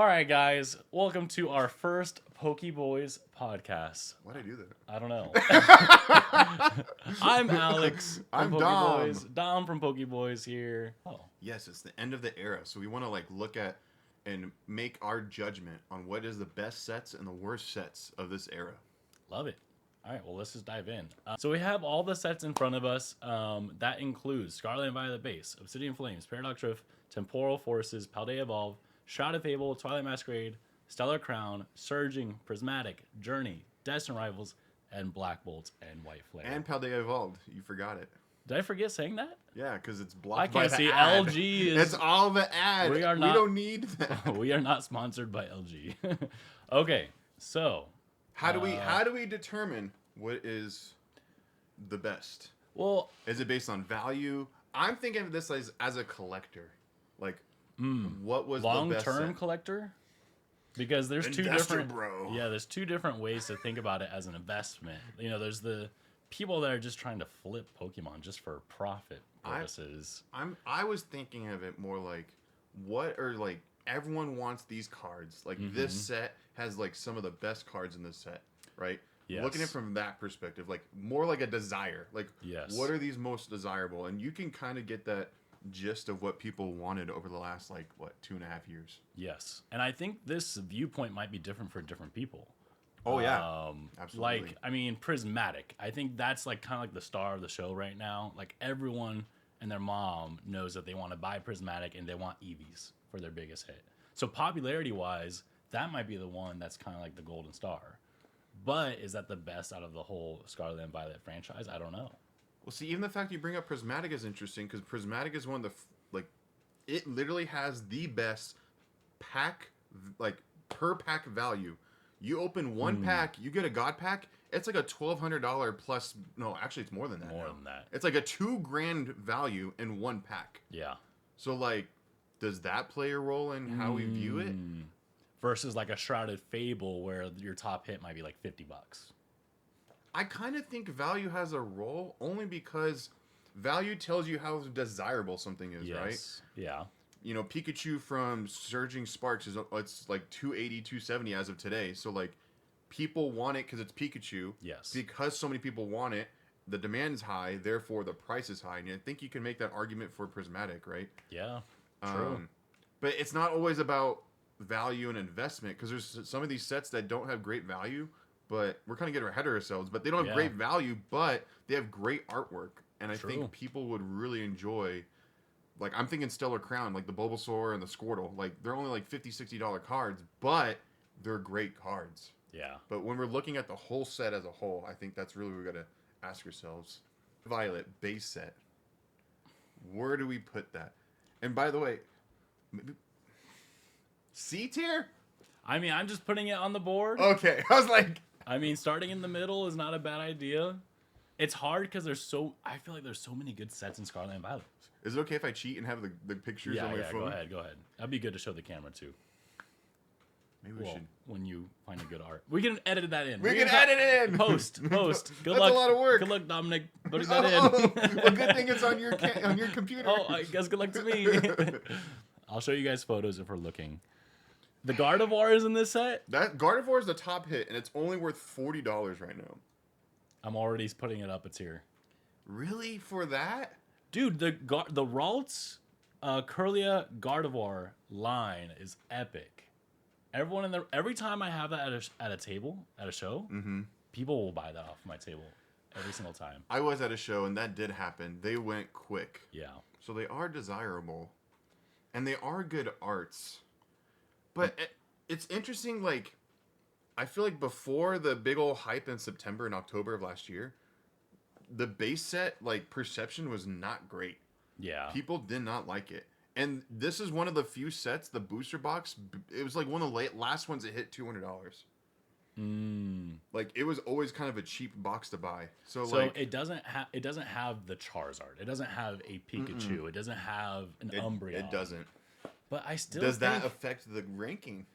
All right, guys, welcome to our first Pokeboys podcast. Why'd I do that? I don't know. I'm Alex from I'm Dom. Pokeboys. Dom from Pokeboys here. Oh, Yes, it's the end of the era, so we want to look at and make our judgment on what is the best sets and the worst sets of this era. love it. All right, well, let's just dive in. So we have all the sets in front of us. That includes Scarlet Violet base, Obsidian Flames, Paradox Rift, Temporal Forces, Paldea Evolved, Shrouded Fable, Twilight Masquerade, Stellar Crown, Surging, Prismatic, Journey, Destined Rivals, and Black Bolt and White Flare. And Paldea Evolved, you forgot it. Did I forget saying that? Yeah, because it's I blocked can't by see. the ad. LG is. It's all the ad. We are We not- don't need that. We are not sponsored by LG. Okay, so How do we determine what is the best? well, Is it based on value? I'm thinking of this as a collector. Like, what was the best long-term set? collector, because there's two Investor, different. bro. Yeah, there's two different ways to think about it as an investment. You know, there's the people that are just trying to flip Pokemon just for profit purposes. I was thinking of it more like, what are everyone wants these cards. Like this set has some of the best cards in this set, right? Yes. Looking at it from that perspective, more like a desire. Yes. What are these most desirable? And you can kind of get that gist of what people wanted over the last 2.5 years. Yes, and I think this viewpoint might be different for different people. Oh yeah, absolutely. I mean, Prismatic. I think that's kind of the star of the show right now. Like everyone and their mom knows that they want to buy Prismatic and they want Eevees for their biggest hit. So popularity-wise, that might be the one that's kind of like the golden star. But is that the best out of the whole Scarlet and Violet franchise? I don't know. Well, see, even the fact you bring up Prismatic is interesting because Prismatic is one of the it literally has the best pack per pack value. You open one pack, you get a God pack. It's like a $1,200 plus. No, actually, it's more than that. More than that. It's like a $2,000 value in one pack. Yeah. So does that play a role in how we view it? Versus a Shrouded Fable where your top hit might be $50. I kind of think value has a role only because value tells you how desirable something is, right? Yeah. You know, Pikachu from Surging Sparks it's 280, 270 as of today. So people want it because it's Pikachu. Yes. Because so many people want it, the demand is high, therefore the price is high. And I think you can make that argument for Prismatic, right? Yeah. True. But it's not always about value and investment because there's some of these sets that don't have great value, but we're kind of getting ahead of ourselves. But they don't have great value, but they have great artwork, and I think people would really enjoy. I'm thinking Stellar Crown, the Bulbasaur and the Squirtle. They're only $50, $60 cards, but they're great cards. Yeah. But when we're looking at the whole set as a whole, I think that's really what we got to ask ourselves. Violet base set. Where do we put that? And by the way, maybe C tier? I mean, I'm just putting it on the board. Okay. I was like, I mean, starting in the middle is not a bad idea. It's hard because I feel like there's so many good sets in Scarlet and Violet. is it okay if I cheat and have the pictures on my phone? Go ahead. That'd be good to show the camera too. Maybe we should. When you find a good art. We can edit that in. We can edit it in! Post. Good That's luck. a lot of work. Good luck, Dominic, putting that in. Well, good thing it's on your computer. Oh, I guess good luck to me. I'll show you guys photos if we're looking. The Gardevoir is in this set. That Gardevoir is the top hit, and it's only worth $40 right now. I'm already putting it up. It's here. Really? For that? Dude, the Ralts Curlia Gardevoir line is epic. Every time I have that at a table, at a show, people will buy that off my table every single time. I was at a show, and that did happen. They went quick. Yeah. So they are desirable, and they are good arts. But it's interesting, I feel like before the big old hype in September and October of last year, the base set, perception was not great. Yeah. People did not like it. And this is one of the few sets, the booster box, it was one of the last ones that hit $200. It was always kind of a cheap box to buy. So it doesn't have the Charizard. It doesn't have a Pikachu. It doesn't have an Umbreon. It doesn't. But I still Does that affect the ranking?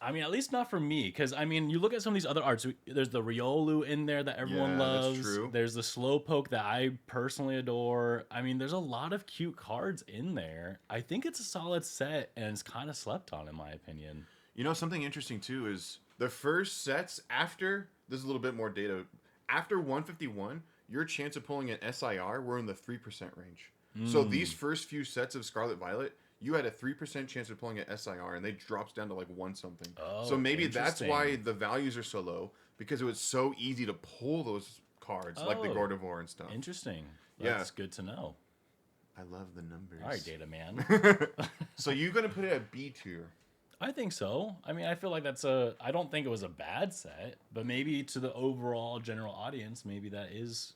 I mean, at least not for me, because I mean, you look at some of these other arts. There's the Riolu in there that everyone loves. That's true. There's the Slowpoke that I personally adore. I mean, there's a lot of cute cards in there. I think it's a solid set, and it's kind of slept on, in my opinion. You know, something interesting too is the first sets after. This is a little bit more data. After 151, your chance of pulling an SIR were in the 3% range. So these first few sets of Scarlet Violet, you had a 3% chance of pulling an SIR, and they drops down to like 1 something. Oh, so maybe that's why the values are so low, because it was so easy to pull those cards, like the Gardevoir and stuff. Interesting. That's good to know. I love the numbers. All right, data man. So you're going to put it at B tier? I think so. I mean, I feel like I don't think it was a bad set, but maybe to the overall general audience, maybe that is.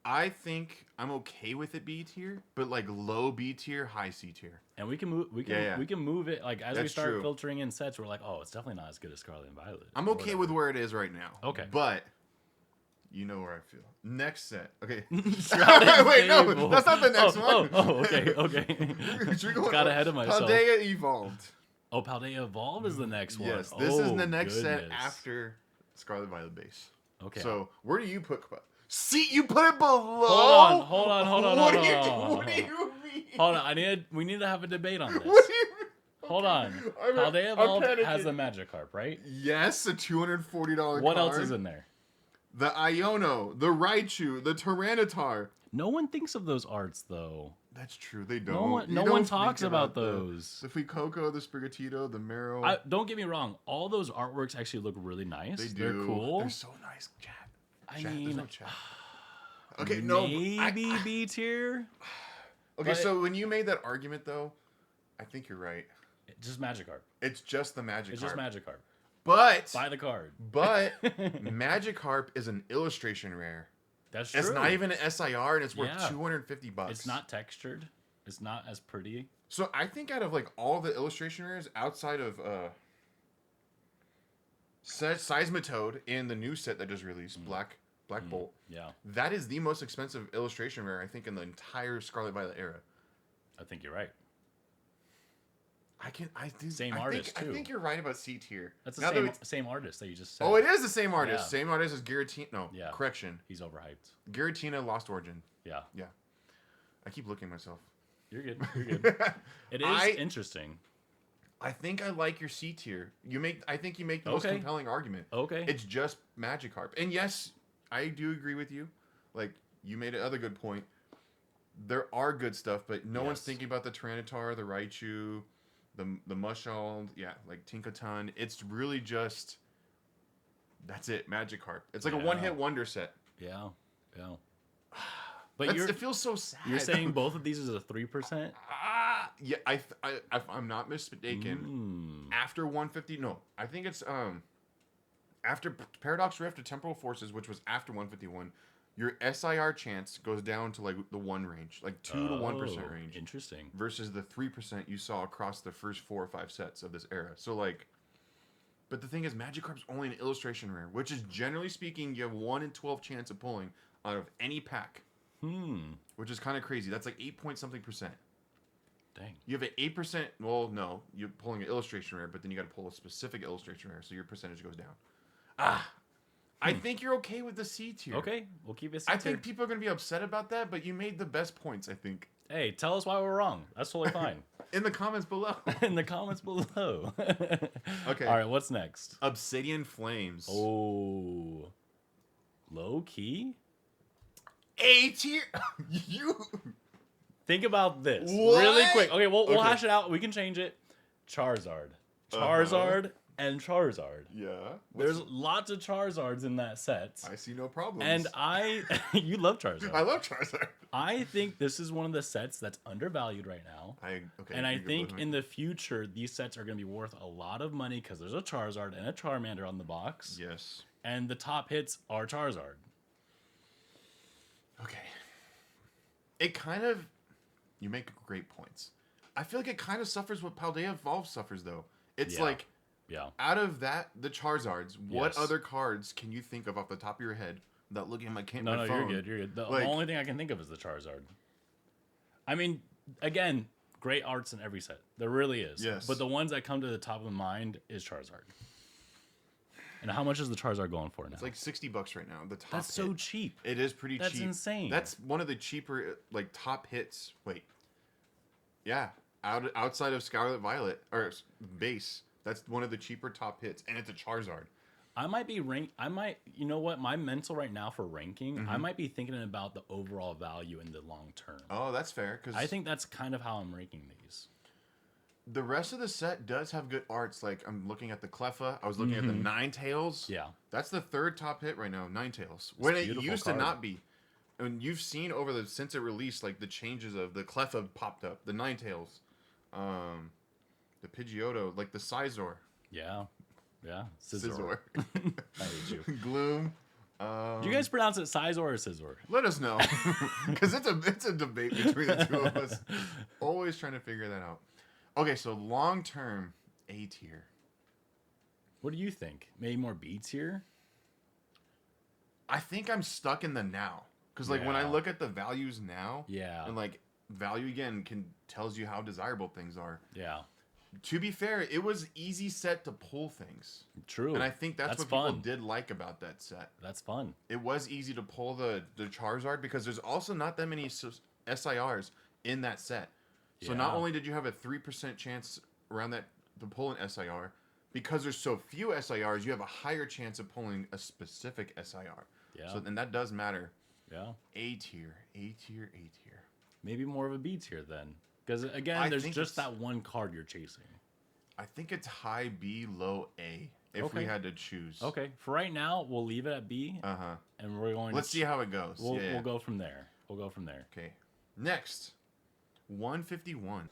I think I'm okay with it B tier, but like low B tier, high C tier. And we can move. We can move it like as we start filtering in sets. We're like, oh, it's definitely not as good as Scarlet and Violet. I'm okay with where it is right now. Okay, but you know where I feel. Next set. Okay. Wait, no, that's not the next one. Okay. Got ahead of myself. Paldea Evolved. Oh, Paldea Evolved is the next one. Yes, this is the next set after Scarlet Violet base. Okay. So where do you put? See, you put it below. Hold on. What do you mean? Hold on. We need to have a debate on this. What do you mean? Hold on. Paldea Evolved has a Magikarp, right? Yes, a $240 card. What else is in there? The Iono, the Raichu, the Tyranitar. No one thinks of those arts, though. That's true. They don't. No one talks about those. The Fuecoco, the Sprigatito, the Marrow. Don't get me wrong. All those artworks actually look really nice. They do. They're cool. They're so nice. Chat. I mean, there's no chat. Okay, maybe B tier. Okay, so when you made that argument, though, I think you're right. Just Magikarp. It's just the Magikarp. It's just Magikarp. But buy the card. But Magikarp is an illustration rare. That's true. It's not even an SIR, and it's worth $250. It's not textured. It's not as pretty. So I think out of like all the illustration rares outside of Seismitoad in the new set that just released, Black Bolt. Yeah. That is the most expensive illustration rare, I think, in the entire Scarlet Violet era. I think you're right. Same artist, too. I think you're right about C tier. That's the same artist that you just said. Oh, it is the same artist. Yeah. Same artist as Giratina. No, correction. He's overhyped. Giratina Lost Origin. Yeah. Yeah. I keep looking at myself. You're good. You're good. It is interesting. I think I like your C tier. I think you make the most compelling argument. Okay. It's just Magikarp. And yes, I do agree with you. Like, you made another good point. There are good stuff, but no one's thinking about the Tyranitar, the Raichu, the Mushald, like Tinkaton. It's really just that's it, Magikarp. It's like a one-hit wonder set. Yeah. But it feels so sad. You're saying both of these is a 3%? Yeah, if I'm not mistaken, after 150, no, I think it's after Paradox Rift to Temporal Forces, which was after 151. Your SIR chance goes down to like the 1 range, like 2 to 1% range. Interesting. Versus the 3% you saw across the first 4 or 5 sets of this era. So like, but the thing is, Magikarp's only an illustration rare, which is generally speaking, you have 1 in 12 chance of pulling out of any pack. Which is kind of crazy. That's like 8 point something %. Dang. You have an 8%. Well, no, you're pulling an illustration rare, but then you got to pull a specific illustration rare, so your percentage goes down. I think you're okay with the C tier. Okay, we'll keep it C tier. I think people are going to be upset about that, but you made the best points, I think. Hey, tell us why we're wrong. That's totally fine. In the comments below. In the comments below. Okay. All right, what's next? Obsidian Flames. Oh. Low key? A tier? You... Think about this what? really quick. Okay, we'll hash it out. We can change it. Charizard. And Charizard. Yeah. There's lots of Charizards in that set. I see no problems. And you love Charizard. I love Charizard. I think this is one of the sets that's undervalued right now. I think in the future, these sets are going to be worth a lot of money because there's a Charizard and a Charmander on the box. Yes. And the top hits are Charizard. Okay. It kind of... You make great points. I feel like it kind of suffers what Paldea Evolved suffers, though. It's like... Yeah. Out of that, the Charizards, what other cards can you think of off the top of your head without looking at my phone? You're good. The only thing I can think of is the Charizard. I mean, again, great arts in every set. There really is. Yes. But the ones that come to the top of mind is Charizard. And how much is the Charizard going for now? It's like $60 right now. The top That's hit. so cheap. It is pretty cheap. That's insane. That's one of the cheaper like top hits. Wait. Yeah. Outside of Scarlet Violet or base, that's one of the cheaper top hits, and it's a Charizard. I might be you know what? My mental right now for ranking, I might be thinking about the overall value in the long term. Oh, that's fair. Because I think that's kind of how I'm ranking these. the rest of the set does have good arts. Like I'm looking at the Cleffa. I was looking at the Ninetales. Yeah. That's the third top hit right now, Ninetales. When it used to not be. And you've seen since it released, like the changes of the Cleffa popped up, the Ninetales, the Pidgeotto, like the Scizor. Yeah. Yeah. Scizor. I hate you. Gloom. Do you guys pronounce it Scizor or Scizor? Let us know, because it's a debate between the two of us. Always trying to figure that out. Okay, so long term, A tier. What do you think? Maybe more beats here? I think I'm stuck in the now, because like when I look at the values now, and like value again tells you how desirable things are. Yeah. To be fair, it was easy set to pull things. True. And I think that's what fun. people did like about that set. That's fun. It was easy to pull the Charizard because there's also not that many SIRs in that set. So not only did you have a 3% chance around that to pull an SIR, because there's so few SIRs, you have a higher chance of pulling a specific SIR. Yeah. So and that does matter. Yeah. A tier, A tier, A tier. Maybe more of a B tier then. Because again, there's just that one card you're chasing. I think it's high B, low A if we had to choose. Okay. For right now, we'll leave it at B. Uh-huh. And we're going Let's see how it goes. We'll go from there. We'll go from there. Okay. Next. 151.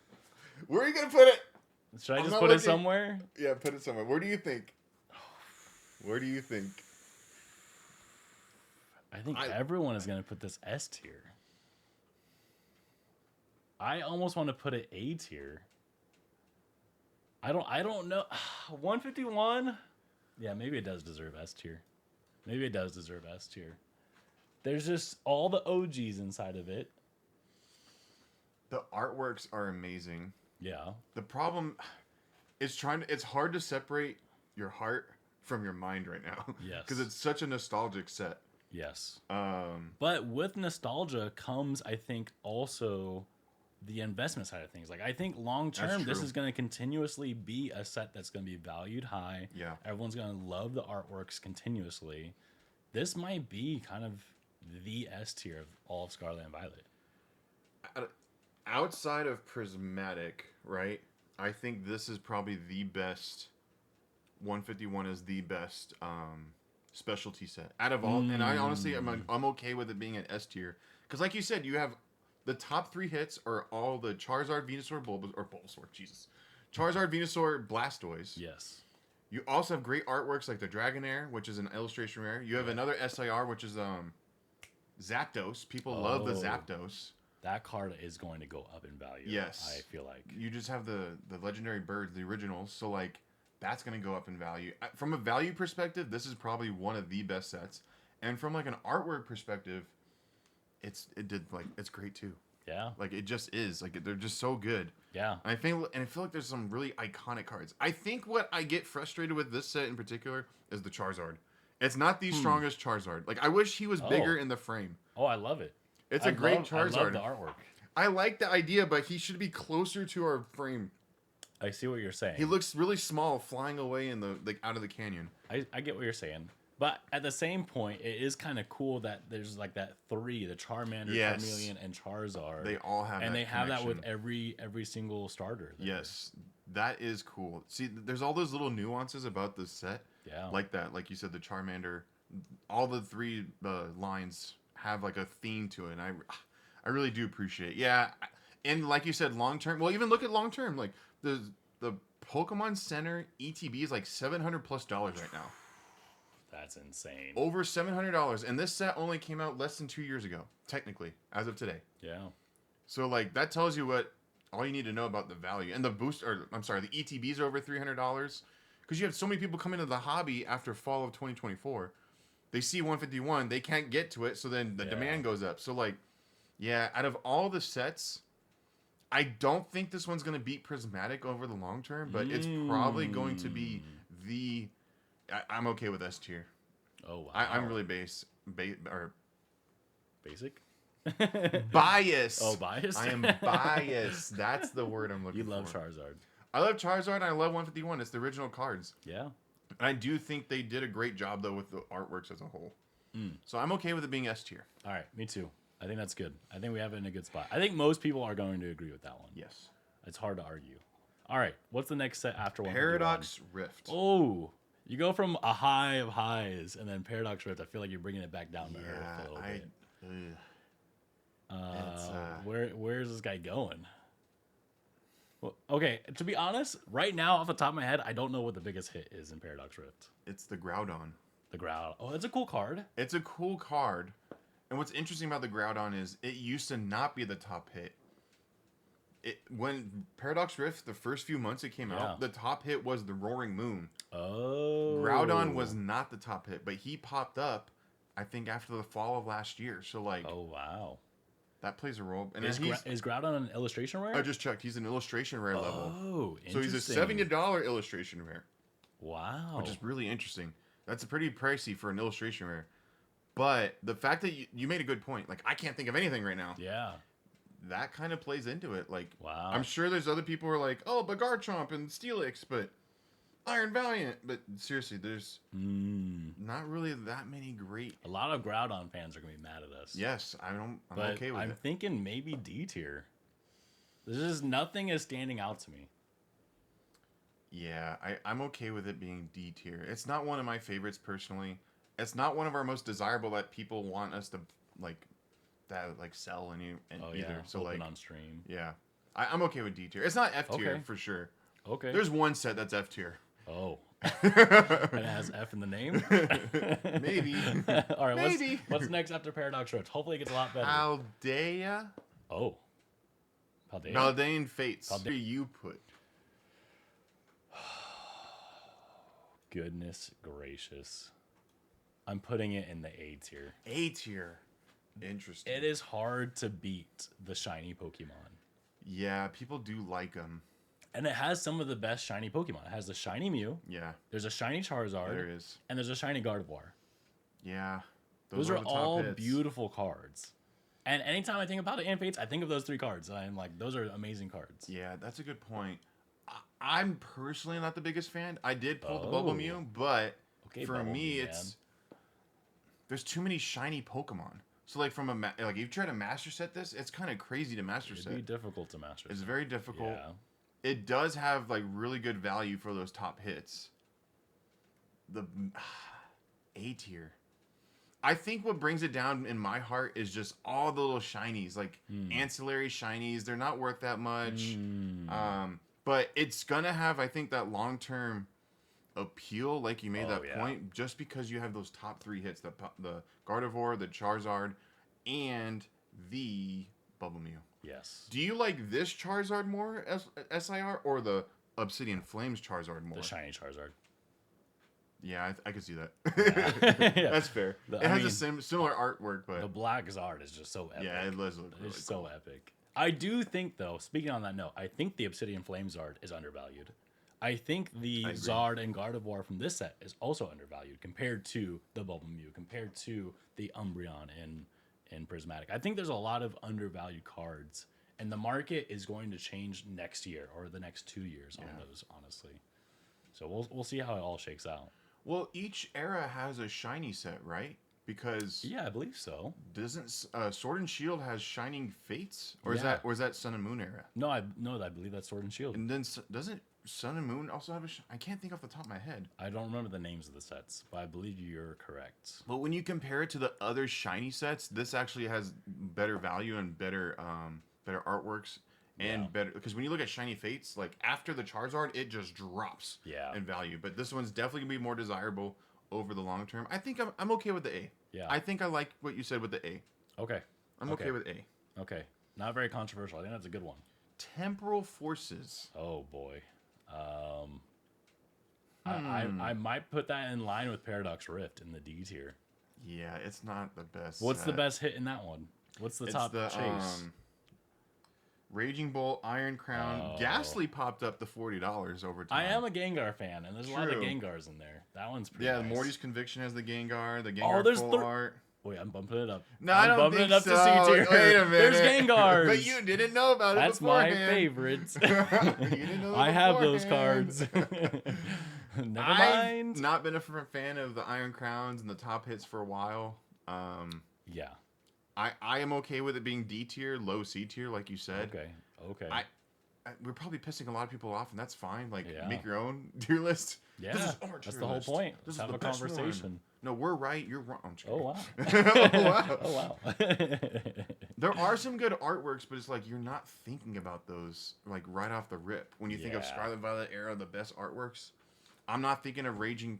Where are you going to put it? Should I just put it somewhere? Yeah, put it somewhere. Where do you think? Where do you think? I think everyone is going to put this S tier. I almost want to put it A tier. I don't know. 151? Yeah, maybe it does deserve S tier. Maybe it does deserve S tier. There's just all the OGs inside of it. The artworks are amazing. Yeah. The problem is it's hard to separate your heart from your mind right now. Yes. Because it's such a nostalgic set. Yes. But with nostalgia comes, I think, also the investment side of things. Like, I think long term, this is going to continuously be a set that's going to be valued high. Yeah. Everyone's going to love the artworks continuously. This might be kind of the S tier of all of Scarlet and Violet. Outside of Prismatic, right? I think this is probably the best. 151 is the best specialty set out of all. And I honestly, I'm okay with it being an S tier. Because like you said, you have the top 3 hits are all the Charizard, Venusaur, Bulbasaur, Jesus. Charizard, Venusaur, Blastoise. Yes. You also have great artworks like the Dragonair, which is an illustration rare. You have another SIR, which is Zapdos. People love the Zapdos. That card is going to go up in value. Yes. I feel like. You just have the legendary birds, the originals. So, like, that's going to go up in value. From a value perspective, this is probably one of the best sets. And from, like, an artwork perspective, it's great, too. Yeah. Like, it just is. Like, they're just so good. Yeah. I feel like there's some really iconic cards. I think what I get frustrated with this set in particular is the Charizard. It's not the strongest Charizard. Like, I wish he was bigger in the frame. Oh, I love it. It's a great Charizard. I love the artwork. I like the idea, but he should be closer to our frame. I see what you're saying. He looks really small flying away in out of the canyon. I get what you're saying. But at the same point, it is kind of cool that there's like that 3, the Charmander, Charmeleon, and Charizard. They all have and that they have that with connection. every single starter. There. Yes. That is cool. See, there's all those little nuances about this set. Yeah. Like that. Like you said, the Charmander. All the 3 lines have like a theme to it. And I really do appreciate it. Yeah. And like you said, long term. Well, even look at long term. Like the Pokemon Center ETB is like $700+ right now. That's insane. Over $700. And this set only came out less than 2 years ago, technically, as of today. Yeah. So like that tells you all you need to know about the value. And the ETBs are over $300. Because you have so many people come into the hobby after fall of 2024. They see 151, they can't get to it, so then the demand goes up. So like, yeah, out of all the sets, I don't think this one's going to beat Prismatic over the long term, but it's probably going to be the... I'm okay with S tier. Oh, wow. I'm really or basic? biased. Oh, biased? I am biased. That's the word I'm looking for. You love Charizard. I love Charizard and I love 151. It's the original cards. Yeah. And I do think they did a great job, though, with the artworks as a whole. So I'm okay with it being S tier. All right, me too. I think that's good. I think we have it in a good spot. I think most people are going to agree with that one. Yes. It's hard to argue. All right, what's the next set after 151? Paradox Rift. Oh, you go from a high of highs and then Paradox Rift. I feel like you're bringing it back down to earth a little bit. Where's this guy going? Well, okay, to be honest, right now, off the top of my head, I don't know what the biggest hit is in Paradox Rift. It's the Groudon. The Groudon. Oh, that's a cool card. It's a cool card. And what's interesting about the Groudon is it used to not be the top hit. When Paradox Rift, the first few months it came out, the top hit was the Roaring Moon. Oh. Groudon was not the top hit, but he popped up, I think, after the fall of last year. So, like... Oh, wow. That plays a role. And is Groudon an illustration rare? I just checked. He's an illustration rare level. Oh, so he's a $70 illustration rare. Wow. Which is really interesting. That's pretty pricey for an illustration rare. But the fact that you made a good point. Like, I can't think of anything right now. Yeah. That kind of plays into it. Like, wow. I'm sure there's other people who are like, oh, but Garchomp and Steelix, but Iron Valiant. But seriously, there's not really that many great... A lot of Groudon fans are going to be mad at us. Yes, I'm okay with it. I'm thinking maybe D tier. There's just nothing is standing out to me. Yeah, I'm okay with it being D tier. It's not one of my favorites personally. It's not one of our most desirable that people want us to sell either. So open like on stream. Yeah, I'm okay with D tier. It's not F tier for sure. Okay. There's one set that's F tier. Oh. It has F in the name. Maybe. All right. Maybe. What's next after Paradox Rift? Hopefully it gets a lot better. Paldea. Oh. Paldea. Paldean Fates. Where do you put? Goodness gracious. I'm putting it in the A tier. A tier. Interesting. It is hard to beat the shiny Pokemon. Yeah, people do like them. And it has some of the best shiny Pokemon. It has the shiny Mew. Yeah. There's a shiny Charizard. There is. And there's a shiny Gardevoir. Yeah. Those are all beautiful cards. And anytime I think about it in Fates, I think of those three cards. I'm like, those are amazing cards. Yeah, that's a good point. I'm personally not the biggest fan. I did pull the Bubble Mew, but for me, it's... There's too many shiny Pokemon. So, like, if you try to master set this, it's kind of crazy to master set. It'd be difficult to master set. It's very difficult. Yeah. It does have, like, really good value for those top hits. The A tier. I think what brings it down in my heart is just all the little shinies, like ancillary shinies. They're not worth that much. But it's going to have, I think, that long-term appeal, like you made point, just because you have those top three hits, the Gardevoir, the Charizard, and the Bubble Mew. Yes. Do you like this Charizard more, SIR, or the Obsidian Flames Charizard more? The shiny Charizard. Yeah, I could see that. Yeah. That's fair. It has the similar artwork, but... The black Zard is just so epic. Yeah, it does look really so epic. I do think, though, speaking on that note, I think the Obsidian Flames Zard is undervalued. I think the Zard and Gardevoir from this set is also undervalued compared to the Bubble Mew, compared to the Umbreon in Prismatic. I think there's a lot of undervalued cards, and the market is going to change next year or the next 2 years on those, honestly. So we'll see how it all shakes out. Well, each era has a shiny set, right? Because I believe so. Doesn't Sword and Shield has Shining Fates, or is that Sun and Moon era? No, I believe that's Sword and Shield. And then doesn't Sun and Moon also have I can't think off the top of my head. I don't remember the names of the sets, but I believe you're correct. But when you compare it to the other shiny sets, this actually has better value and better artworks and better, because when you look at Shiny Fates, like after the Charizard, it just drops in value. But this one's definitely gonna be more desirable over the long term. I think I'm okay with the A. Yeah. I think I like what you said with the A. Okay. I'm okay with A. Okay. Not very controversial. I think that's a good one. Temporal Forces. Oh boy. I might put that in line with Paradox Rift in the D tier. Yeah, it's not the best. What's the best hit in that one? What's the top chase? Raging Bolt, Iron Crown, Ghastly popped up to $40 over time. I am a Gengar fan, and there's a lot of Gengars in there. That one's pretty nice. Morty's Conviction has the Gengar. The Gengar full art. Wait, I'm bumping it up. No, I'm I don't bumping think it up so. to C tier. Wait a minute. There's Gengars. But you didn't know about it beforehand. That's my favorites. You didn't know I have those beforehand. cards. Never mind. I've not been a fan of the Iron Crowns and the top hits for a while. Yeah. I am okay with it being D tier, low C tier, like you said. Okay. We're probably pissing a lot of people off, and that's fine. Like, make your own tier list. Yeah, this is our that's the whole point. This Let's is have the a best conversation. One. No, we're right. You're wrong. Oh wow. Oh wow. Oh wow. There are some good artworks, but it's like you're not thinking about those like right off the rip. When you think of Scarlet Violet era, the best artworks, I'm not thinking of Raging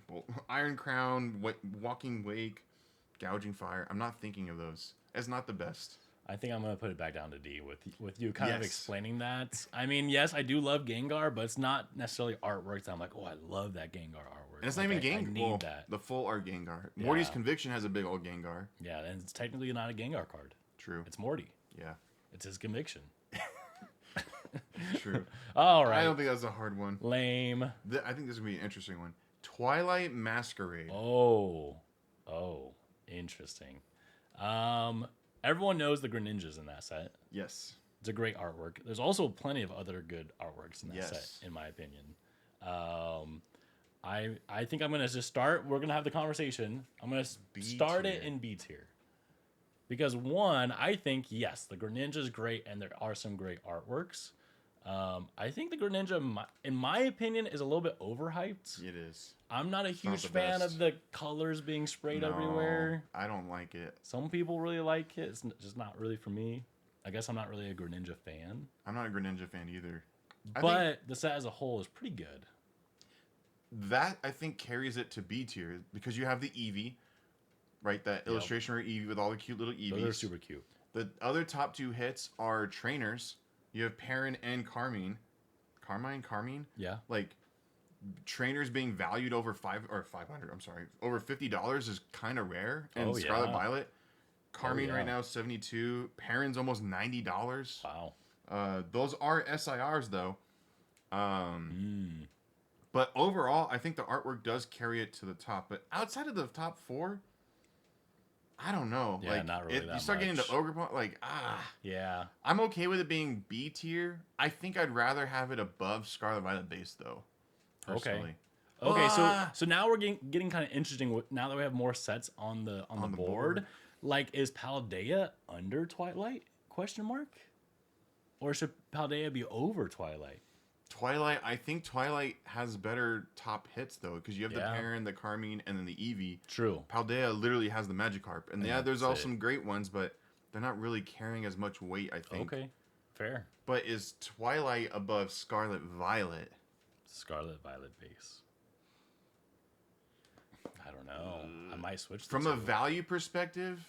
Bolt, Iron Crown, Walking Wake, Gouging Fire. I'm not thinking of those. It's not the best. I think I'm gonna put it back down to D with you kind of explaining that. I mean, yes, I do love Gengar, but it's not necessarily artwork that I'm like, oh, I love that Gengar artwork. And it's not even Gengar. I need that. The full art Gengar. Morty's Conviction has a big old Gengar. Yeah, and it's technically not a Gengar card. True. It's Morty. Yeah. It's his conviction. True. All right. I don't think that's a hard one. Lame. I think this is gonna be an interesting one. Twilight Masquerade. Oh, interesting. Everyone knows the Greninjas in that set. Yes. It's a great artwork. There's also plenty of other good artworks in that set, in my opinion. I think I'm gonna just start. We're gonna have the conversation. I'm gonna start it in B tier. Because one, I think, yes, the Greninja is great, and there are some great artworks. I think the Greninja, in my opinion, is a little bit overhyped. It is. I'm not a huge fan of the colors being sprayed everywhere. I don't like it. Some people really like it. It's just not really for me. I guess I'm not really a Greninja fan. I'm not a Greninja fan either. But the set as a whole is pretty good. That, I think, carries it to B tier because you have the Eevee. Right, that illustration rare Eevee with all the cute little Eevees. Those are super cute. The other top two hits are trainers. You have Perrin and Carmine. Carmine? Yeah. Like, trainers being valued over over $50 is kind of rare. And Scarlet Violet. Carmine right now is $72. Perrin's almost $90. Wow. Those are SIRs, though. But overall, I think the artwork does carry it to the top. But outside of the top four... I don't know. Yeah, like, not really that you start getting into Ogre, yeah. I'm okay with it being B tier. I think I'd rather have it above Scarlet Violet base, though. Personally. Okay. So now we're getting kind of interesting. Now that we have more sets on the board, like, is Paldea under Twilight? Question mark. Or should Paldea be over Twilight? I think Twilight has better top hits, though, because you have the Perrin, the Carmine, and then the Eevee. True. Paldea literally has the Magikarp. And there's also some great ones, but they're not really carrying as much weight, I think. Okay, fair. But is Twilight above Scarlet Violet? Scarlet Violet base. I don't know. I might switch. From a value perspective,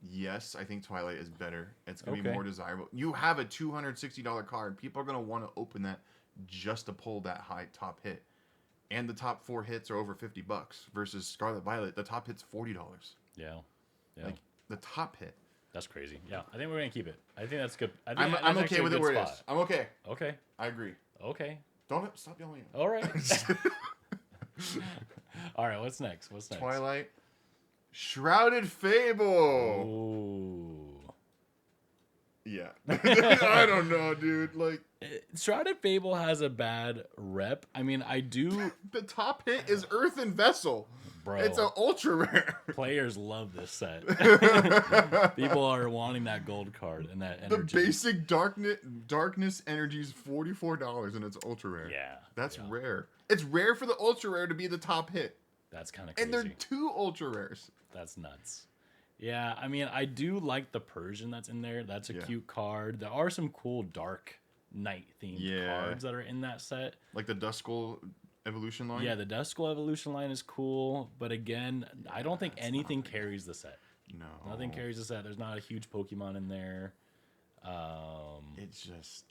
yes, I think Twilight is better. It's going to be more desirable. You have a $260 card. People are going to want to open that just to pull that high top hit. And the top four hits are over $50 versus Scarlet Violet. The top hit's $40. Yeah. Like the top hit. That's crazy. Yeah, I think we're going to keep it. I think that's good. I'm okay with it where it is. I'm okay. Okay. I agree. Okay. Don't stop yelling. All right. All right, what's next? Twilight. Shrouded Fable. Ooh. Yeah. I don't know, dude. Like, Shrouded Fable has a bad rep. I mean, I do. The top hit is Earthen Vessel. Bro. It's an ultra rare. Players love this set. People are wanting that gold card and that energy. The basic darkness energy is $44 and it's ultra rare. Yeah. That's rare. It's rare for the ultra rare to be the top hit. That's kind of crazy. And they're two ultra rares. That's nuts. Yeah, I mean, I do like the Persian that's in there. That's a cute card. There are some cool dark night themed cards that are in that set. Like the Duskull Evolution line? Yeah, the Duskull Evolution line is cool. But again, I don't think anything carries the set. No. Nothing carries the set. There's not a huge Pokemon in there. It's just,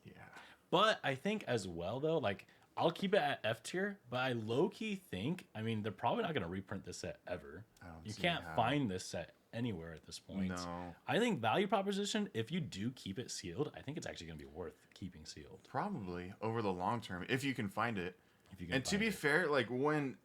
But I think as well, though, like, I'll keep it at F tier, but I low-key think, I mean, they're probably not going to reprint this set ever. You can't find this set anywhere at this point. No. I think value proposition, if you do keep it sealed, I think it's actually going to be worth keeping sealed. Probably over the long term, if you can find it. If you can And to be fair, like when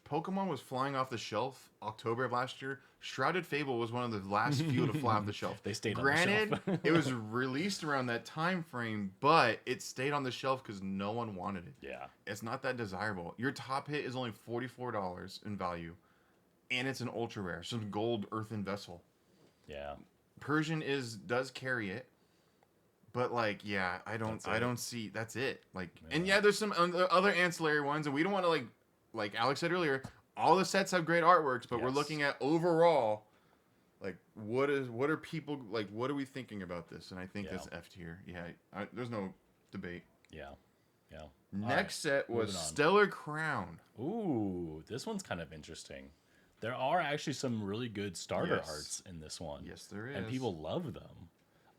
Pokemon was flying off the shelf October of last year, Shrouded Fable was one of the last few to fly off the shelf. They stayed Granted, on the shelf. it was released around that time frame, but it stayed on the shelf because no one wanted it. Yeah. It's not that desirable. Your top hit is only $44 in value, and it's an ultra rare, some gold earthen vessel. Yeah. Persian does carry it, but like, yeah, I don't see that's it. Like, and yeah, there's some other ancillary ones, and we don't want to like Alex said earlier, all the sets have great artworks, but we're looking at overall, like what are people like? What are we thinking about this? And I think that's F tier. Yeah, there's no debate. Yeah. Next set was Stellar Crown. Ooh, this one's kind of interesting. There are actually some really good starter arts in this one. Yes, there is. And people love them.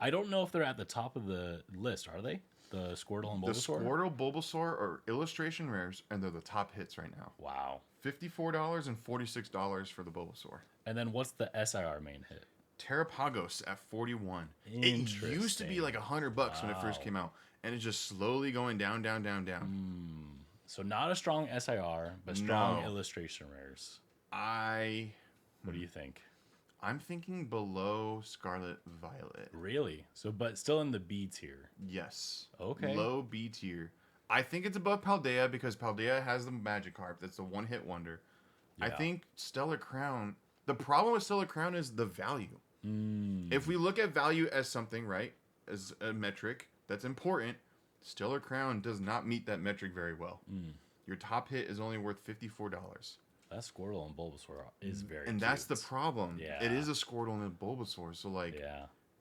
I don't know if they're at the top of the list, are they? The Squirtle and Bulbasaur? The Squirtle, Bulbasaur are illustration rares, and they're the top hits right now. Wow. $54 and $46 for the Bulbasaur. And then what's the SIR main hit? Terrapagos at 41. It used to be like $100 when it first came out, and it's just slowly going down. So not a strong SIR, but strong illustration rares. What do you think? I'm thinking below Scarlet Violet. Really? So, but still in the B tier. Yes. Okay. Low B tier. I think it's above Paldea because Paldea has the Magikarp. That's the one-hit wonder. Yeah. I think Stellar Crown... The problem with Stellar Crown is the value. If we look at value as something, right, as a metric that's important, Stellar Crown does not meet that metric very well. Your top hit is only worth $54. That Squirtle and Bulbasaur is very And cute. that's the problem. Yeah. It is a Squirtle and a Bulbasaur, so like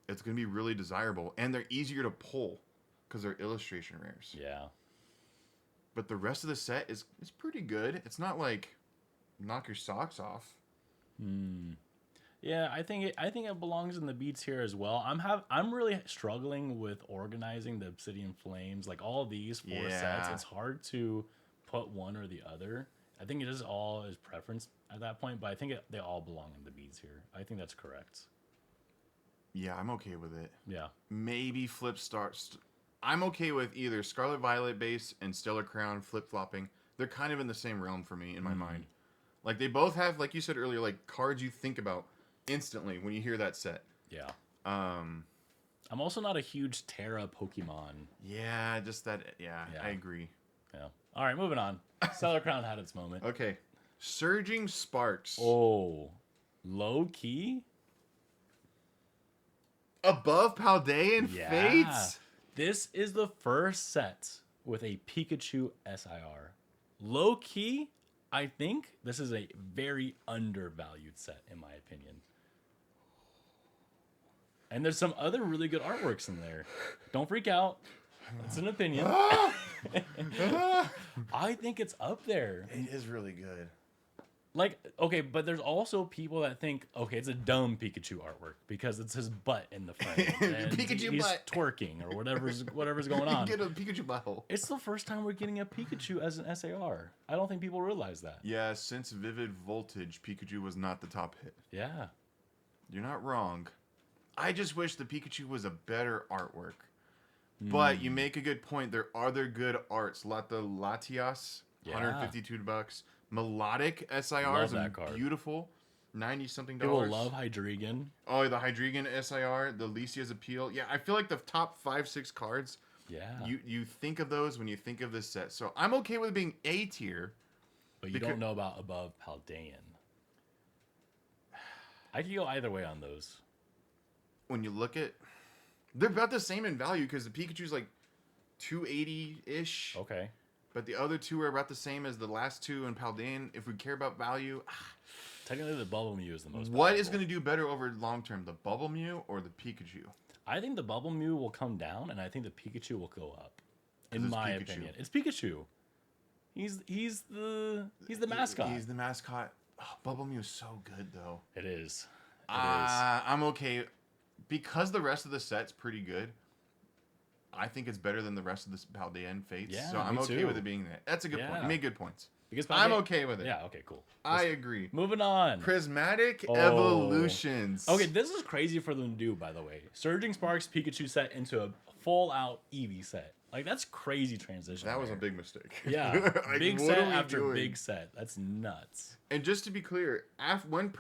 it's going to be really desirable. And they're easier to pull because they're illustration rares. Yeah. But the rest of the set is pretty good. It's not like knock your socks off. Yeah, I think it belongs in the B tier as well. I'm really struggling with organizing the Obsidian Flames, like all these four sets. It's hard to put one or the other. I think it is all is preference at that point, but I think they all belong in the B tier. I think that's correct. Yeah, I'm okay with it. Yeah. Maybe flip starts. I'm okay with either Scarlet Violet base and Stellar Crown flip-flopping. They're kind of in the same realm for me in my mind. Like they both have, like you said earlier, like cards you think about instantly when you hear that set. Yeah. I'm also not a huge Terra Pokemon. Yeah, just that. Yeah, I agree. Yeah. All right, moving on. Stellar Crown had its moment. Okay. Surging Sparks. Oh, low key. Above Paldean Fates? This is the first set with a Pikachu SIR. Low key, I think this is a very undervalued set, in my opinion. And there's some other really good artworks in there. Don't freak out. It's an opinion. I think it's up there. It is really good. Like, okay, but there's also people that think, okay, it's a dumb Pikachu artwork because it's his butt in the frame. And Pikachu he's butt. Twerking or whatever's going on. Get a Pikachu butthole. It's the first time we're getting a Pikachu as an SAR. I don't think people realize that. Yeah, since Vivid Voltage, Pikachu was not the top hit. Yeah. You're not wrong. I just wish the Pikachu was a better artwork. But you make a good point. There are other good arts. Latias, $152. Melodic SIRs are beautiful. 90-something dollars. People love Hydreigon. Oh, the Hydreigon SIR, the Lisia's Appeal. Yeah, I feel like the top 5-6 cards. Yeah. You think of those when you think of this set. So I'm okay with it being A tier. But you don't know about above Paldean. I could go either way on those. When you look at... They're about the same in value because the Pikachu's like 280-ish. Okay. But the other two are about the same as the last two in Paldean. If we care about value... Technically, the Bubble Mew is the most What is going to do better over long term, the Bubble Mew or the Pikachu? I think the Bubble Mew will come down, and I think the Pikachu will go up. In my opinion, it's Pikachu. He's the mascot. He's the mascot. Oh, Bubble Mew is so good though. It is. I'm okay because the rest of the set's pretty good. I think it's better than the rest of the Paldean Fates. Yeah, so I'm okay with it being there. That's a good point. You made good points. Because I'm okay with it. Yeah, okay, cool. I agree. Moving on. Prismatic Evolutions. Okay, this is crazy for them to do, by the way. Surging Sparks Pikachu set into a full-out Eevee set. Like, that's crazy transition. That was a big mistake. Yeah, like, big set after big set. That's nuts. And just to be clear, when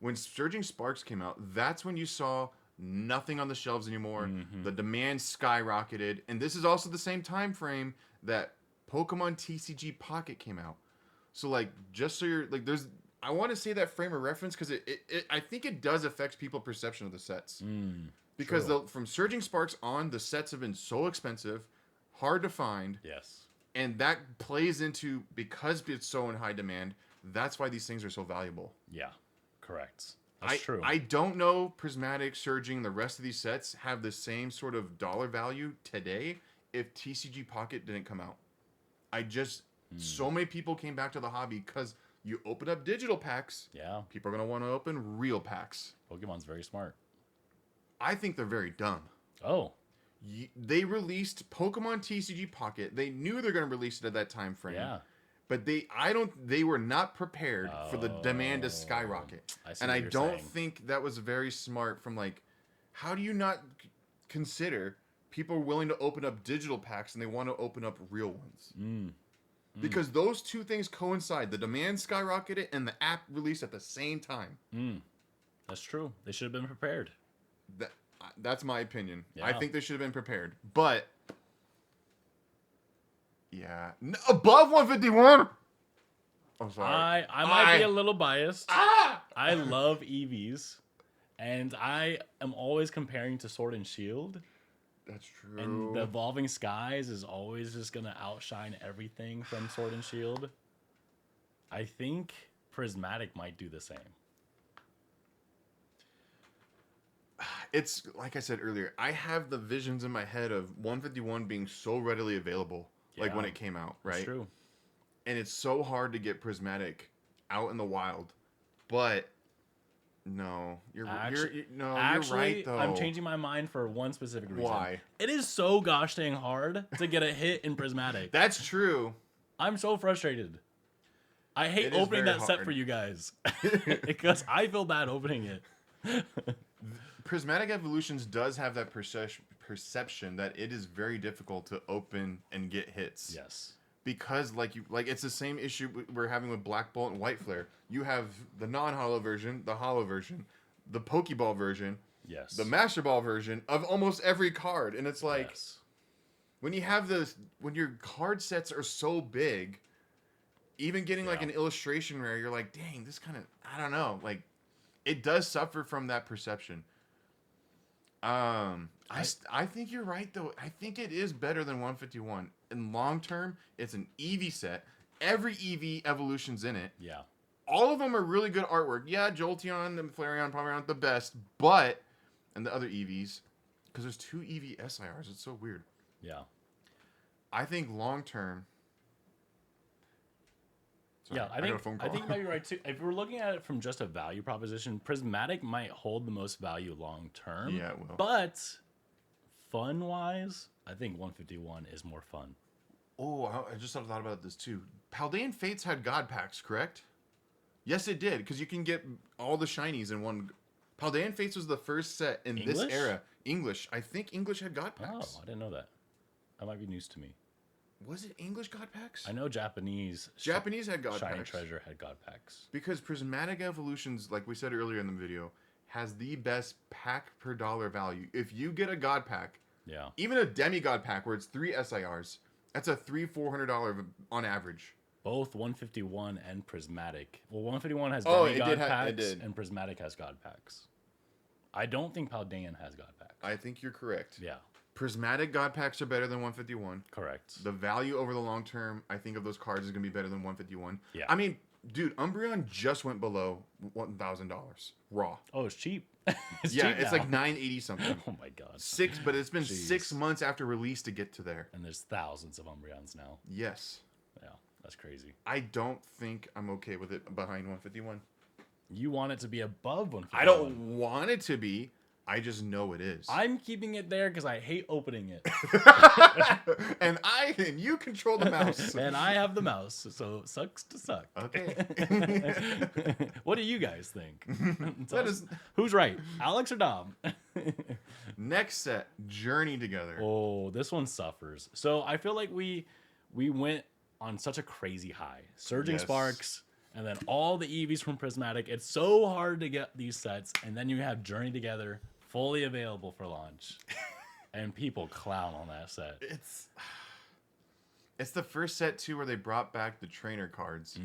when Surging Sparks came out, that's when you saw nothing on the shelves anymore. Mm-hmm. The demand skyrocketed, and this is also the same time frame that Pokemon TCG Pocket came out. So like, just so you're like, I want to say that frame of reference because I think it does affect people's perception of the sets. Because from Surging Sparks on, the sets have been so expensive, hard to find. Yes. And that plays into, because it's so in high demand, that's why these things are so valuable. Yeah, correct. That's true. I don't know Prismatic, Surging, the rest of these sets have the same sort of dollar value today if TCG Pocket didn't come out. So many people came back to the hobby because you open up digital packs. Yeah. People are going to want to open real packs. Pokemon's very smart. I think they're very dumb. Oh. They released Pokemon TCG Pocket. They knew they're going to release it at that time frame. Yeah. But they were not prepared for the demand to skyrocket. I don't think that was very smart from like, how do you not consider people are willing to open up digital packs and they want to open up real ones? Because those two things coincide. The demand skyrocketed and the app released at the same time. That's true. They should have been prepared. That's my opinion. Yeah. I think they should have been prepared. But yeah, above 151. I'm sorry. I might be a little biased. I love EVs, and I am always comparing to Sword and Shield. That's true. And the Evolving Skies is always just gonna outshine everything from Sword and Shield. I think Prismatic might do the same. It's like I said earlier, I have the visions in my head of 151 being so readily available, like when it came out, right? That's true. And it's so hard to get Prismatic out in the wild, but no, you're right though. I'm changing my mind for one specific reason. Why? It is so gosh dang hard to get a hit in Prismatic. That's true. I'm so frustrated. I hate opening that set for you guys because I feel bad opening it. Prismatic Evolutions does have that perception that it is very difficult to open and get hits. Yes. Because it's the same issue we're having with Black Bolt and White Flare. You have the non-holo version, the holo version, the Pokeball version, yes, the Master Ball version of almost every card, and it's like when you have when your card sets are so big, even getting like an illustration rare, you're like, dang, this kind of, I don't know, like it does suffer from that perception. I think you're right though. I think it is better than 151. In long term, it's an Eevee set. Every Eevee evolution's in it. Yeah. All of them are really good artwork. Yeah, Jolteon and Flareon probably aren't the best, but and the other Eevees, because there's 2 Eevee SIRs. It's so weird. Yeah. I think long term. Yeah, I think you might be right too. If we're looking at it from just a value proposition, Prismatic might hold the most value long term. Yeah, it will. But fun wise, I think 151 is more fun. Oh, I just thought about this too. Paldean Fates had God packs, correct? Yes, it did, because you can get all the shinies in one. Paldean Fates was the first set in this era. English. I think English had God packs. Oh, I didn't know that. That might be news to me. Was it English God packs? I know Japanese. Japanese had God Shiny packs. Treasure had God packs. Because Prismatic Evolutions, like we said earlier in the video, has the best pack per dollar value. If you get a God pack, even a demigod pack where it's 3 SIRs, that's a $300-$400 on average. Both 151 and Prismatic. Well, 151 has demigod packs, and Prismatic has God packs. I don't think Paldean has God packs. I think you're correct. Yeah. Prismatic God packs are better than 151. Correct. The value over the long term, I think, of those cards is going to be better than 151. Yeah. I mean, dude, Umbreon just went below $1,000 raw. Oh, it's cheap. It's like $980 something. Oh my god. But it's been 6 months after release to get to there. And there's thousands of Umbreons now. Yes. Yeah, that's crazy. I don't think I'm okay with it behind 151. You want it to be above 151. I don't want it to be, I just know it is. I'm keeping it there because I hate opening it. and you control the mouse. And I have the mouse, so it sucks to suck. Okay. What do you guys think? That Who's right, Alex or Dom? Next set, Journey Together. Oh, this one suffers. So I feel like we went on such a crazy high. Surging Sparks, and then all the Eevees from Prismatic. It's so hard to get these sets, and then you have Journey Together fully available for launch. And people clown on that set. It's the first set too where they brought back the trainer cards.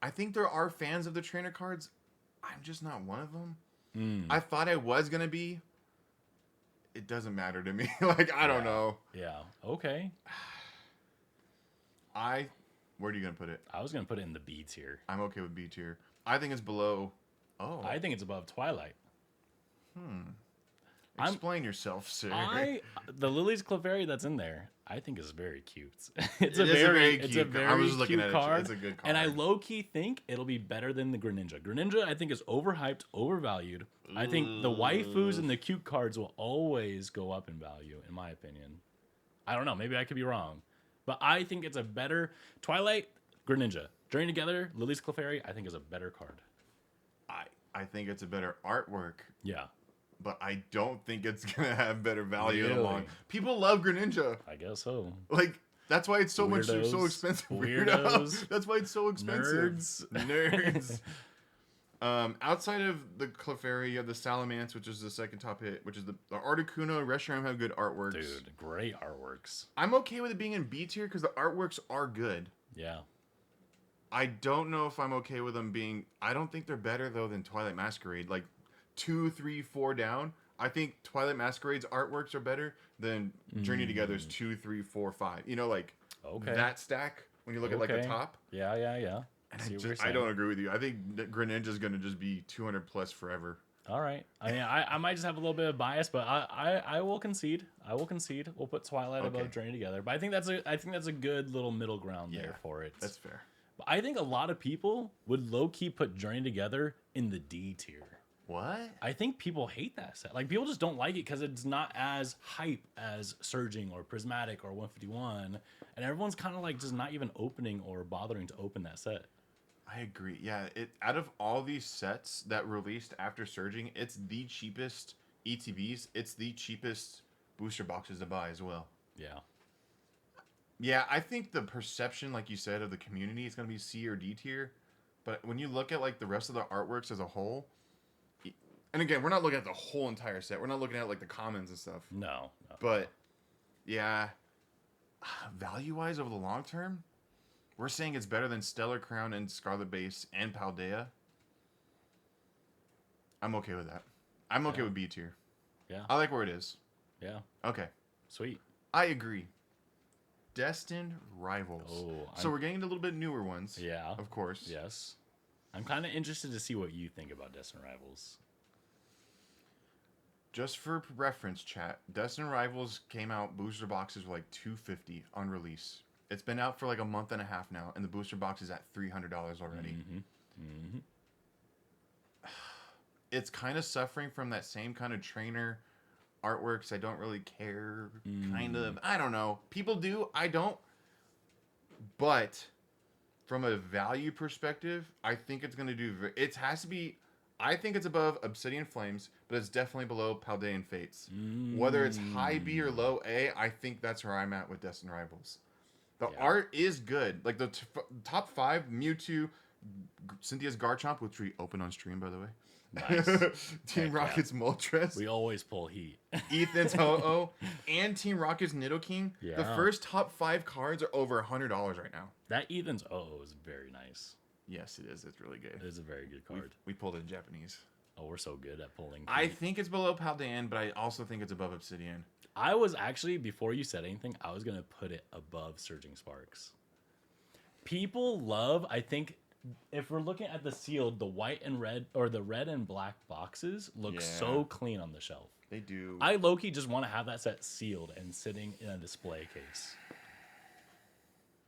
I think there are fans of the trainer cards. I'm just not one of them. I thought I was gonna be. It doesn't matter to me. Like I don't know. Yeah. Okay. Where are you gonna put it? I was gonna put it in the B tier. I'm okay with B tier. I think it's below. Oh. I think it's above Twilight. Explain yourself, sir. The Lily's Clefairy that's in there, I think is very cute. It's a very cute card. It's a good card. And I low-key think it'll be better than the Greninja. Greninja, I think, is overhyped, overvalued. I think the waifus and the cute cards will always go up in value, in my opinion. I don't know. Maybe I could be wrong. But I think it's a better... Twilight, Greninja. Journey Together, Lily's Clefairy, I think is a better card. I think it's a better artwork. Yeah. But I don't think it's gonna have better value in the long. People love Greninja. I guess so. Like that's why it's so Weirdos. expensive. Weirdos. That's why it's so expensive. Nerds. Outside of the Clefairy, you have the Salamence, which is the second top hit, which is the Articuno, Reshiram have good artworks. Dude, great artworks. I'm okay with it being in B tier because the artworks are good. Yeah. I don't know if I'm okay with them being. I don't think they're better though than Twilight Masquerade. Like 2, 3, 4 down. I think Twilight Masquerade's artworks are better than Journey Together's 2, 3, 4, 5. You know, like that stack when you look at like the top. Yeah. And I don't agree with you. I think that Greninja's gonna just be 200 plus forever. All right. I mean, I might just have a little bit of bias, but I will concede. We'll put Twilight above Journey Together. But I think that's a good little middle ground there for it. That's fair. But I think a lot of people would low key put Journey Together in the D tier. What? I think people hate that set. Like people just don't like it because it's not as hype as Surging or Prismatic or 151, and everyone's kind of like just not even opening or bothering to open that set. I agree. Yeah, out of all these sets that released after Surging, it's the cheapest ETBs. It's the cheapest booster boxes to buy as well. Yeah. Yeah, I think the perception, like you said, of the community is going to be C or D tier. But when you look at like the rest of the artworks as a whole, and again, we're not looking at the whole entire set. We're not looking at like the commons and stuff. No. But yeah, value-wise over the long term, we're saying it's better than Stellar Crown and Scarlet Base and Paldea. I'm okay with that. I'm okay with B tier. Yeah. I like where it is. Yeah. Okay. Sweet. I agree. Destined Rivals. Oh, so we're getting a little bit newer ones. Yeah. Of course. Yes. I'm kind of interested to see what you think about Destined Rivals. Just for reference, chat, Destined Rivals came out, booster boxes were like $250 on release. It's been out for like a month and a half now, and the booster box is at $300 already. It's kind of suffering from that same kind of trainer artworks. I don't really care. Kind of. I don't know. People do. I don't. But from a value perspective, I think it's going to do... It has to be... I think it's above Obsidian Flames, but it's definitely below Paldean Fates. Whether it's high B or low A, I think that's where I'm at with Destined Rivals. The art is good. Like the top 5, Mewtwo, Cynthia's Garchomp, which we open on stream, by the way. Nice. Team Rocket's Moltres. We always pull heat. Ethan's Ho-Oh. And Team Rocket's Nidoking. Yeah. The first top 5 cards are over $100 right now. That Ethan's Oh is very nice. Yes, it is. It's really good. It is a very good card. We pulled it in Japanese. Oh, we're so good at pulling. I think it's below Paldean, but I also think it's above Obsidian. I was actually, before you said anything, I was going to put it above Surging Sparks. People love, I think, if we're looking at the sealed, the white and red, or the red and black boxes look so clean on the shelf. They do. I low-key just want to have that set sealed and sitting in a display case.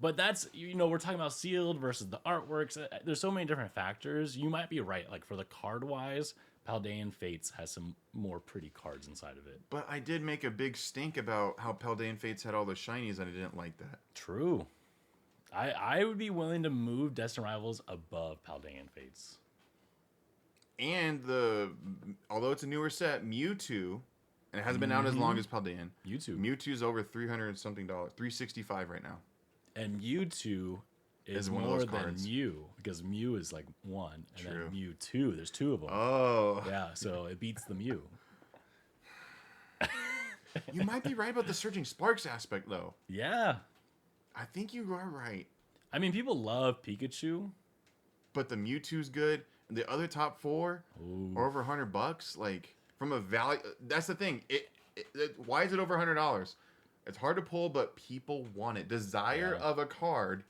But that's, we're talking about sealed versus the artworks. There's so many different factors. You might be right. Like, for the card-wise, Paldean Fates has some more pretty cards inside of it. But I did make a big stink about how Paldean Fates had all the shinies, and I didn't like that. True. I would be willing to move Destined Rivals above Paldean Fates. And although it's a newer set, Mewtwo, and it hasn't been out as long as Paldean. Mewtwo's over $300 and something, $365 right now. And Mewtwo is one of more those than cards. Mew, because Mew is like one, and True. then Mewtwo, there's two of them. Oh. Yeah, so it beats the Mew. You might be right about the Surging Sparks aspect, though. Yeah. I think you are right. I mean, people love Pikachu. But the Mewtwo's good. And the other top four are over $100. Like, from a value... That's the thing. Why is it over $100? It's hard to pull, but people want it. Desire of a card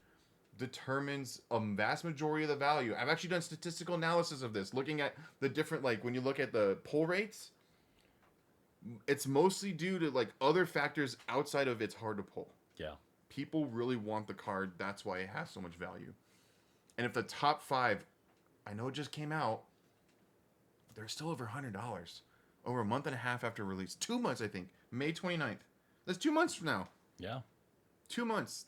determines a vast majority of the value. I've actually done statistical analysis of this, looking at the different... Like, when you look at the pull rates, it's mostly due to, like, other factors outside of it's hard to pull. Yeah. People really want the card. That's why it has so much value. And if the top 5, I know it just came out, they're still over $100. Over a month and a half after release. 2 months, I think. May 29th. That's 2 months from now. Yeah. 2 months.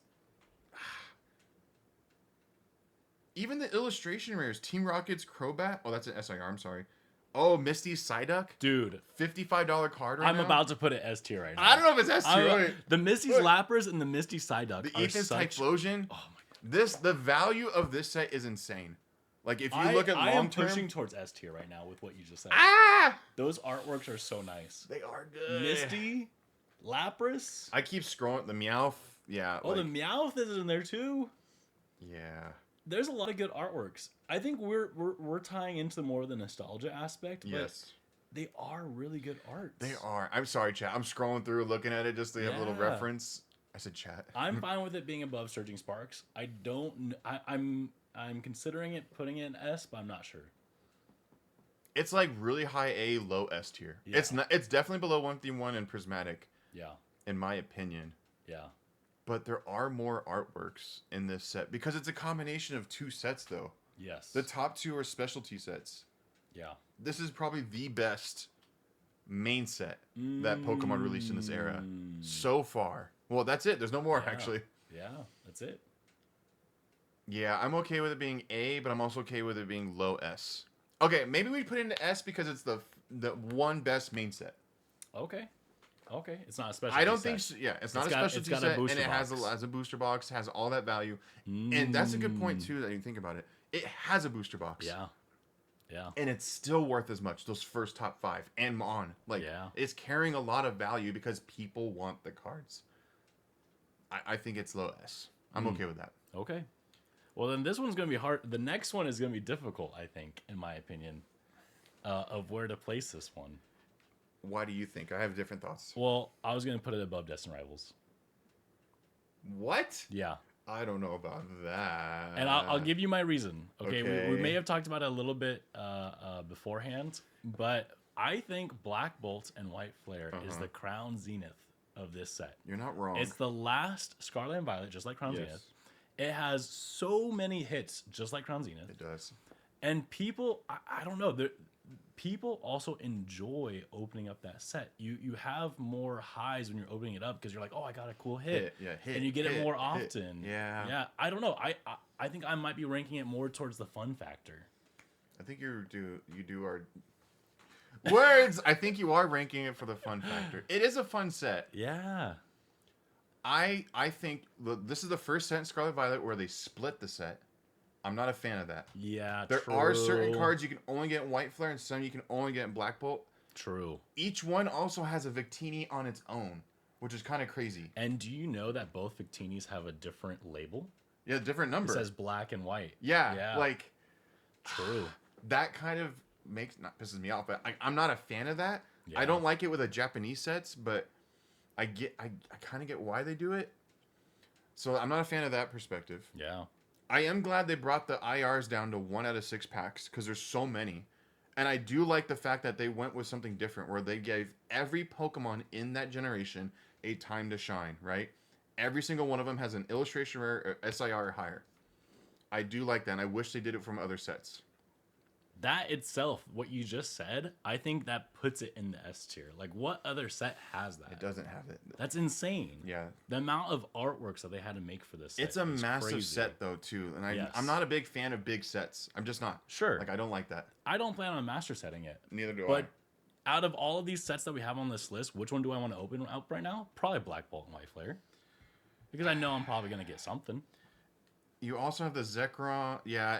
Even the illustration rares. Team Rocket's Crobat. Oh, that's an SIR. I'm sorry. Oh, Misty's Psyduck. Dude. $55 card right now. I'm about to put it S tier right now. I don't know if it's S tier. The Misty's Lapras and the Misty Psyduck The are Ethan's such... Typhlosion. Oh my God. The value of this set is insane. Like, if you look at long term... I am pushing towards S tier right now with what you just said. Ah! Those artworks are so nice. They are good. Misty, Lapras. I keep scrolling. The Meowth. Yeah. Oh, the Meowth is in there too. Yeah. There's a lot of good artworks. I think we're tying into more of the nostalgia aspect. But Yes. they are really good arts. They are. I'm sorry, chat. I'm scrolling through, looking at it just to have a little Yeah. reference. I said chat. I'm fine with it being above Surging Sparks. I'm considering it, putting it in S, but I'm not sure. It's like really high A, low S tier. Yeah. It's definitely below 131 and Prismatic, Yeah. in my opinion. Yeah. But there are more artworks in this set because it's a combination of 2 sets, though. Yes. The top 2 are specialty sets. Yeah. This is probably the best main set that Pokemon released in this era so far. Well, that's it. There's no more, actually. Yeah, that's it. Yeah, I'm okay with it being A, but I'm also okay with it being low S. Okay, maybe we put it into S because it's the one best main set. Okay. It's not a special. I don't think so. Yeah, it's not a specialty set, and it has box. a booster box, has all that value. And that's a good point, too, that you think about it. It has a booster box. Yeah. Yeah. And it's still worth as much, those first top 5 and Mon. Like, it's carrying a lot of value because people want the cards. I think it's low S. I'm okay with that. Okay. Well, then this one's going to be hard. The next one is going to be difficult, I think, in my opinion, of where to place this one. Why do you think? I have different thoughts. Well, I was going to put it above Destined Rivals. What? Yeah. I don't know about that. And I'll give you my reason. Okay. We may have talked about it a little bit beforehand, but I think Black Bolt and White Flare is the crown zenith of this set. You're not wrong. It's the last Scarlet and Violet, just like Crown Zenith. It has so many hits, just like Crown Zenith. It does. And people, I don't know, people also enjoy opening up that set. You have more highs when you're opening it up because you're like, oh, I got a cool hit. And you get it more often. Yeah. I don't know. I think I might be ranking it more towards the fun factor. I think you do our words. I think you are ranking it for the fun factor. It is a fun set. Yeah. I think this is the first set in Scarlet Violet where they split the set. I'm not a fan of that. Yeah, There are certain cards you can only get in White Flare and some you can only get in Black Bolt. True. Each one also has a Victini on its own, which is kind of crazy. And do you know that both Victinis have a different label? Yeah, different number. It says black and white. Yeah. Like, true. That kind of pisses me off, but I'm not a fan of that. Yeah. I don't like it with the Japanese sets, but I kind of get why they do it. So I'm not a fan of that perspective. Yeah. I am glad they brought the IRs down to 1 out of 6 packs because there's so many. And I do like the fact that they went with something different where they gave every Pokemon in that generation a time to shine, right? Every single one of them has an illustration rare, SIR or higher. I do like that, and I wish they did it from other sets. that itself, what you just said, I think that puts it in the S tier. Like, what other set has that? It doesn't have it. That's insane. Yeah. The amount of artworks that they had to make for this set It's a is massive crazy. set, though, too. And Yes. I'm not a big fan of big sets. I'm just not. Sure. Like, I don't like that. I don't plan on master setting it. Neither do But out of all of these sets that we have on this list, which one do I want to open up right now? Probably Black Bolt and White Flare. Because I know I'm probably going to get something. You also have the Zekrom. Yeah,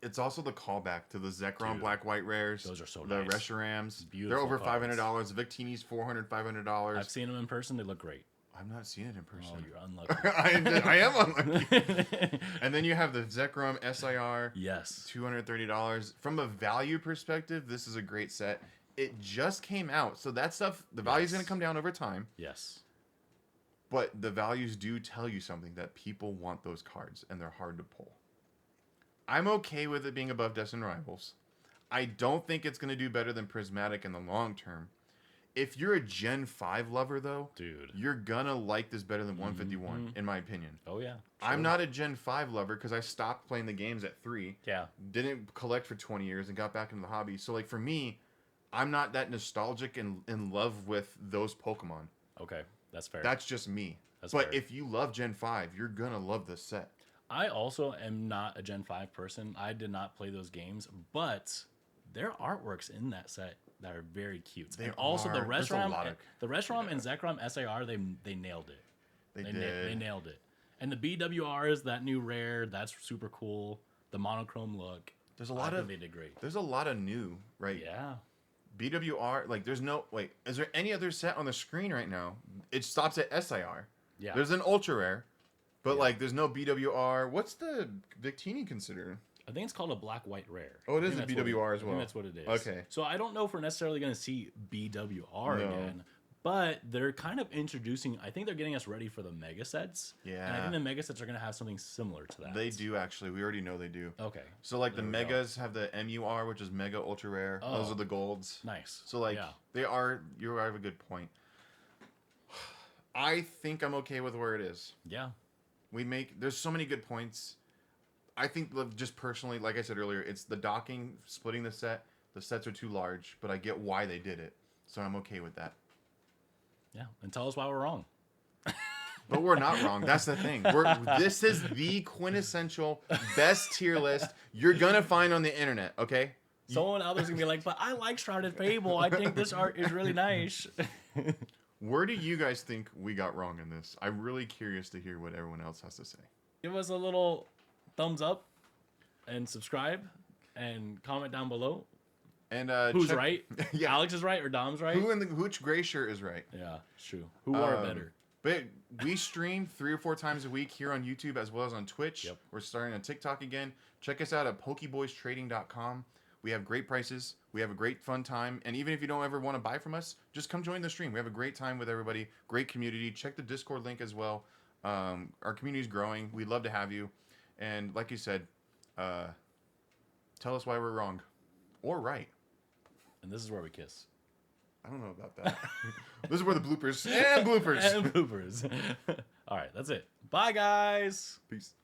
it's also the callback to the Zekrom Dude, Black White Rares. those are so the nice. Reshurams. They're Beautiful over cards. $500. Victini's $400, $500. I've seen them in person. They look great. I'm not seeing it in person. Oh, you're unlucky. I am unlucky. And then you have the Zekrom SIR. Yes. $230. From a value perspective, this is a great set. It just came out, so that stuff, the value's going to come down over time. Yes. But the values do tell you something, that people want those cards, and they're hard to pull. I'm okay with it being above Destined Rivals. I don't think it's going to do better than Prismatic in the long term. If you're a Gen 5 lover, though, Dude, you're going to like this better than 151, in my opinion. Oh, yeah. I'm not a Gen 5 lover because I stopped playing the games at 3. Yeah. Didn't collect for 20 years and got back into the hobby. So, like, for me, I'm not that nostalgic and in love with those Pokemon. Okay. That's fair. That's just me. That's but fair. if you love Gen 5, you're going to love this set. I also am not a Gen 5 person. I did not play those games, but there are artworks in that set that are very cute. They and also the are. There's a Reshiram, lot of- and Zekrom SAR, they nailed it. They They did. nailed it. And the BWRs, that new rare, that's super cool. The monochrome look. There's a lot I of think they did great. There's a lot of new, right? Yeah. BWR, like, there's no... Wait, is there any other set on the screen right now? It stops at SIR. Yeah. There's an Ultra Rare, but, Yeah. like, there's no BWR. What's the Victini considered? I think it's called a black-white rare. Oh, it I is think a that's what BWR as I well. think that's what it is. Okay. So I don't know if we're necessarily going to see BWR No. again, but they're kind of introducing... I think they're getting us ready for the mega sets. And I Yeah. think the mega sets are going to have something similar to that. They do, actually. We already know they do. Okay. So, like, There the we go. Megas have the MUR, which is Mega Ultra Rare. Those Oh. are the golds. Nice. So, like, yeah. they are... You have a good point. I think I'm okay with where it is. Yeah. There's so many good points. I think, just personally, like I said earlier, it's the docking, splitting the set. The sets are too large, but I get why they did it. So I'm okay with that. Yeah. And tell us why we're wrong. But we're not wrong. That's the thing. This is the quintessential best tier list you're going to find on the internet, okay? Someone out there's going to be like, but I like Shrouded Fable. I think this art is really nice. Where do you guys think we got wrong in this? I'm really curious to hear what everyone else has to say. Give us a little thumbs up and subscribe and comment down below. And Who's right? Yeah. Alex is right or Dom's right? Which gray shirt is right? Yeah, it's true. Who wore it better? But we stream 3 or 4 times a week here on YouTube as well as on Twitch. Yep. We're starting on TikTok again. Check us out at pokeboystrading.com. We have great prices. We have a great fun time. And even if you don't ever want to buy from us, just come join the stream. We have a great time with everybody. Great community. Check the Discord link as well. Our community is growing. We'd love to have you. And like you said, tell us why we're wrong or right. And this is where we kiss. I don't know about that. This is where the bloopers and bloopers. And bloopers. All right, that's it. Bye, guys. Peace.